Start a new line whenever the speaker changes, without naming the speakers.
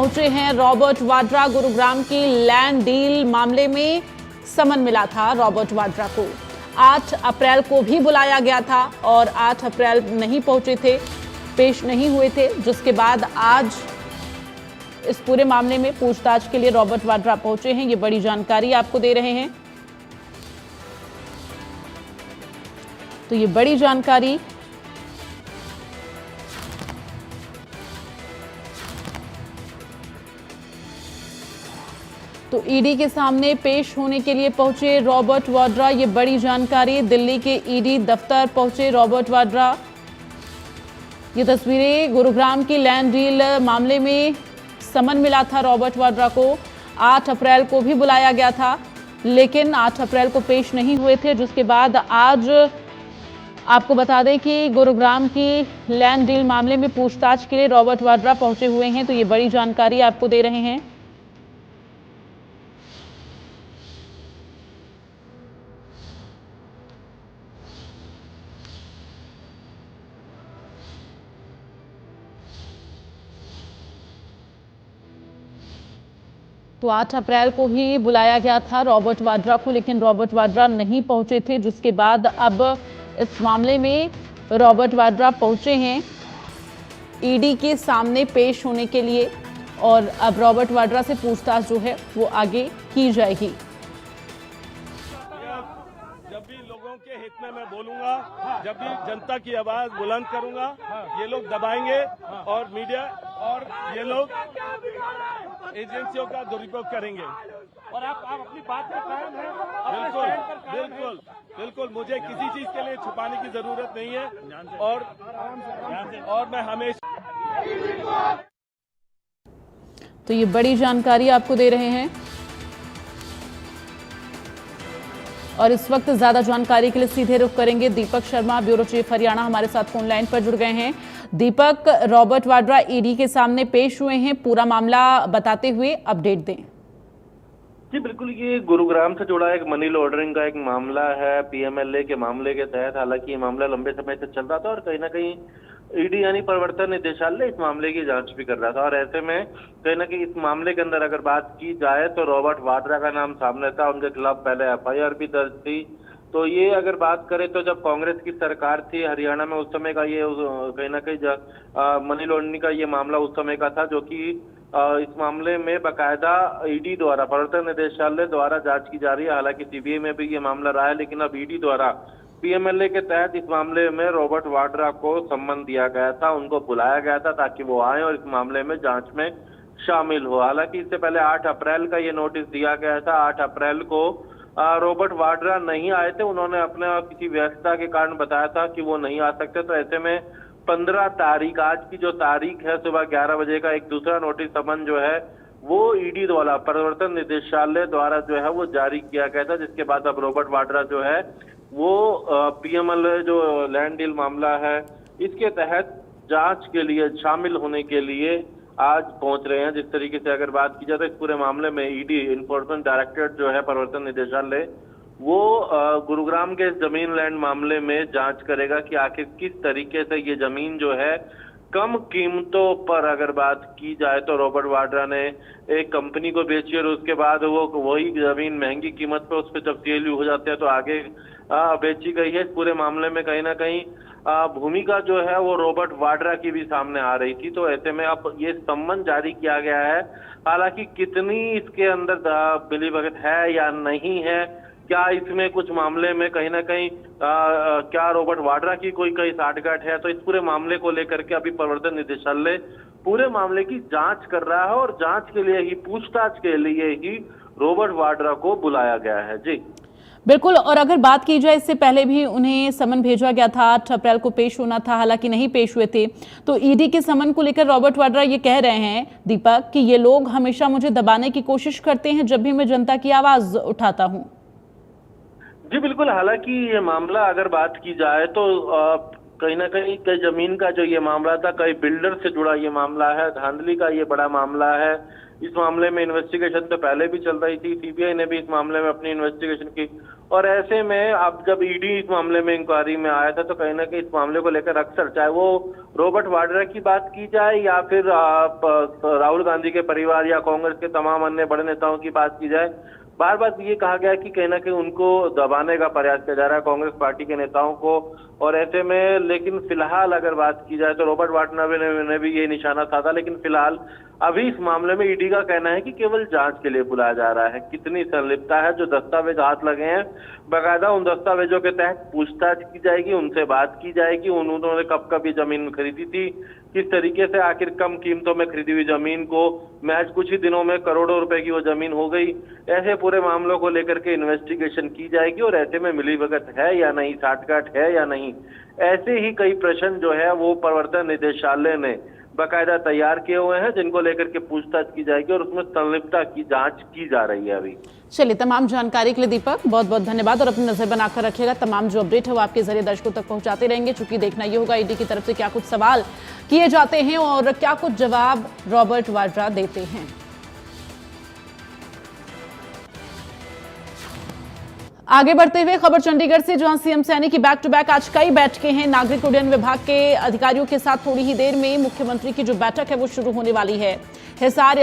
पहुंचे हैं रॉबर्ट वाड्रा। गुरुग्राम की लैंड डील मामले में समन मिला था रॉबर्ट वाड्रा को। 8 अप्रैल को भी बुलाया गया था और 8 अप्रैल नहीं पहुंचे थे, पेश नहीं हुए थे, जिसके बाद आज इस पूरे मामले में पूछताछ के लिए रॉबर्ट वाड्रा पहुंचे हैं। ये बड़ी जानकारी आपको दे रहे हैं। तो ये बड़ी जानकारी तो ईडी के सामने पेश होने के लिए पहुंचे रॉबर्ट वाड्रा। ये बड़ी जानकारी, दिल्ली के ईडी दफ्तर पहुंचे रॉबर्ट वाड्रा। ये तस्वीरें गुरुग्राम की लैंड डील मामले में समन मिला था रॉबर्ट वाड्रा को। 8 अप्रैल को भी बुलाया गया था, लेकिन 8 अप्रैल को पेश नहीं हुए थे, जिसके बाद आज आपको बता दें कि गुरुग्राम की लैंड डील मामले में पूछताछ के लिए रॉबर्ट वाड्रा पहुंचे हुए हैं। तो ये बड़ी जानकारी आपको दे रहे हैं। तो 8 अप्रैल को भी बुलाया गया था रॉबर्ट वाड्रा को, लेकिन रॉबर्ट वाड्रा नहीं पहुंचे थे, जिसके बाद अब इस मामले में रॉबर्ट वाड्रा पहुंचे हैं ईडी के सामने पेश होने के लिए और अब रॉबर्ट वाड्रा से पूछताछ जो है वो आगे की जाएगी।
जब भी लोगों के हित में मैं बोलूंगा, जब भी जनता की आवाज बुलंद करूंगा, ये लोग दबाएंगे और मीडिया और ये लोग एजेंसियों का दुरुपयोग करेंगे।
और आप अपनी बात पर कायम हैं।
बिल्कुल बिल्कुल बिल्कुल, मुझे किसी चीज के लिए छुपाने की जरूरत नहीं है और मैं हमेशा।
तो ये बड़ी जानकारी आपको दे रहे हैं और इस वक्त ज्यादा जानकारी के लिए सीधे रुख करेंगे दीपक शर्मा, ब्यूरो चीफ हरियाणा, हमारे साथ फोन लाइन पर जुड़ गए हैं। दीपक, रॉबर्ट वाड्रा ईडी के सामने पेश हुए हैं, पूरा मामला बताते हुए अपडेट दें।
जी बिल्कुल, ये गुरुग्राम से जुड़ा एक मनी लॉन्ड्रिंग का एक मामला है पीएमएलए के मामले के तहत। हालांकि ये मामला लंबे समय से चल रहा था और कहीं ना कहीं ईडी यानी प्रवर्तन निदेशालय इस मामले की जांच भी कर रहा था और ऐसे में कहीं ना कहीं इस मामले के अंदर अगर बात की जाए तो रॉबर्ट वाड्रा का नाम सामने था। उनके खिलाफ पहले एफआईआर भी दर्ज थी। तो ये अगर बात करें तो जब कांग्रेस की सरकार थी हरियाणा में, उस समय का ये कहीं ना कहीं मनी लॉन्ड्रिंग का ये मामला उस समय का था, जो कि इस मामले में बाकायदा ईडी द्वारा, प्रवर्तन निदेशालय द्वारा जांच की जा रही है। हालांकि सीबीआई में भी ये मामला रहा है, लेकिन अब ईडी द्वारा पीएमएलए के तहत इस मामले में रॉबर्ट वाड्रा को सम्मन दिया गया था, उनको बुलाया गया था ताकि वो आए और इस मामले में जांच में शामिल हो। हालांकि इससे पहले 8 अप्रैल का ये नोटिस दिया गया था। 8 अप्रैल को रॉबर्ट वाड्रा नहीं आए थे, उन्होंने अपने किसी व्यस्तता के कारण बताया था कि वो नहीं आ सकते। तो ऐसे में 15 तारीख, आज की जो तारीख है, सुबह 11 बजे का एक दूसरा नोटिस समन जो है वो ईडी द्वारा, प्रवर्तन निदेशालय द्वारा जो है वो जारी किया गया था, जिसके बाद अब रॉबर्ट वाड्रा जो है वो पीएमएलए जो लैंड डील मामला है इसके तहत जांच के लिए शामिल होने के लिए आज पहुंच रहे हैं। जिस तरीके से अगर बात की जाए तो इस पूरे मामले में ईडी इन्फोर्समेंट डायरेक्टरेट जो है प्रवर्तन निदेशालय वो गुरुग्राम के जमीन लैंड मामले में जांच करेगा कि आखिर किस तरीके से ये जमीन जो है कम कीमतों पर, अगर बात की जाए तो रॉबर्ट वाड्रा ने एक कंपनी को बेची और उसके बाद वो वही जमीन महंगी कीमत पे उस पर जब सेल हो जाते हैं तो आगे बेची गई है। इस पूरे मामले में कहीं ना कहीं भूमिका जो है वो रॉबर्ट वाड्रा की भी सामने आ रही थी। तो ऐसे में अब ये सम्मन जारी किया गया है। हालांकि कितनी इसके अंदर मिलीभगत है या नहीं है, क्या इसमें कुछ मामले में कहीं ना कहीं क्या रॉबर्ट वाड्रा की कोई साठगांठ है, तो इस पूरे मामले को लेकर के अभी प्रवर्तन निदेशालय पूरे मामले की जांच कर रहा है और जांच के लिए ही, पूछताछ के लिए ही रॉबर्ट वाड्रा को बुलाया गया है। जी
बिल्कुल, और अगर बात की जाए इससे पहले भी उन्हें समन भेजा गया था, 8 अप्रैल को पेश होना था, हालांकि नहीं पेश हुए थे। तो ईडी के समन को लेकर रॉबर्ट वाड्रा ये कह रहे हैं दीपक कि ये लोग हमेशा मुझे दबाने की कोशिश करते हैं जब भी मैं जनता की आवाज उठाता हूं।
जी बिल्कुल, हालांकि ये मामला अगर बात की जाए तो कहीं ना कहीं कई जमीन का जो ये मामला था, कई बिल्डर से जुड़ा ये मामला है, धांधली का ये बड़ा मामला है। इस मामले में इन्वेस्टिगेशन तो पहले भी चल रही थी, सीबीआई ने भी इस मामले में अपनी इन्वेस्टिगेशन की और ऐसे में अब जब ईडी इस मामले में इंक्वायरी में आया था तो कहीं ना कहीं इस मामले को लेकर अक्सर चाहे वो रॉबर्ट वाड्रा की बात की जाए या फिर राहुल गांधी के परिवार या कांग्रेस के तमाम अन्य बड़े नेताओं की बात की जाए, बार बार ये कहा गया कि कहीं ना कहीं उनको दबाने का प्रयास किया जा रहा है कांग्रेस पार्टी के नेताओं को। और ऐसे में लेकिन फिलहाल अगर बात की जाए तो रॉबर्ट वाड्रा ने भी ये निशाना साधा, लेकिन फिलहाल अभी इस मामले में ईडी का कहना है कि केवल जांच के लिए बुलाया जा रहा है। कितनी संलिप्तता है, जो दस्तावेज हाथ लगे हैं बाकायदा उन दस्तावेजों के तहत पूछताछ की जाएगी, उनसे बात की जाएगी, उन्होंने कब कब ये जमीन खरीदी थी, किस तरीके से आखिर कम कीमतों में खरीदी हुई जमीन को महज कुछ ही दिनों में करोड़ों रुपए की वो जमीन हो गई। ऐसे पूरे मामलों को लेकर के इन्वेस्टिगेशन की जाएगी और ऐसे में मिलीभगत है या नहीं, साठगांठ है या नहीं, ऐसे ही कई प्रश्न जो है वो प्रवर्तन निदेशालय ने बाकायदा तैयार किए हुए हैं जिनको लेकर के पूछताछ की जाएगी और उसमें संलिप्तता की जांच की जा रही है अभी।
चलिए, तमाम जानकारी के लिए दीपक बहुत बहुत धन्यवाद और अपनी नजर बनाकर रखिएगा। तमाम जो अपडेट है वो आपके जरिए दर्शकों तक पहुंचाते रहेंगे, चूंकि देखना ये होगा ईडी की तरफ से क्या कुछ सवाल किए जाते हैं और क्या कुछ जवाब रॉबर्ट वाड्रा देते हैं। आगे बढ़ते हुए खबर चंडीगढ़ से, जहां सीएम सैनी की बैक टू बैक आज कई बैठकें हैं। नागरिक उड्डयन विभाग के अधिकारियों के साथ थोड़ी ही देर में मुख्यमंत्री की जो बैठक है वो शुरू होने वाली है। हिसार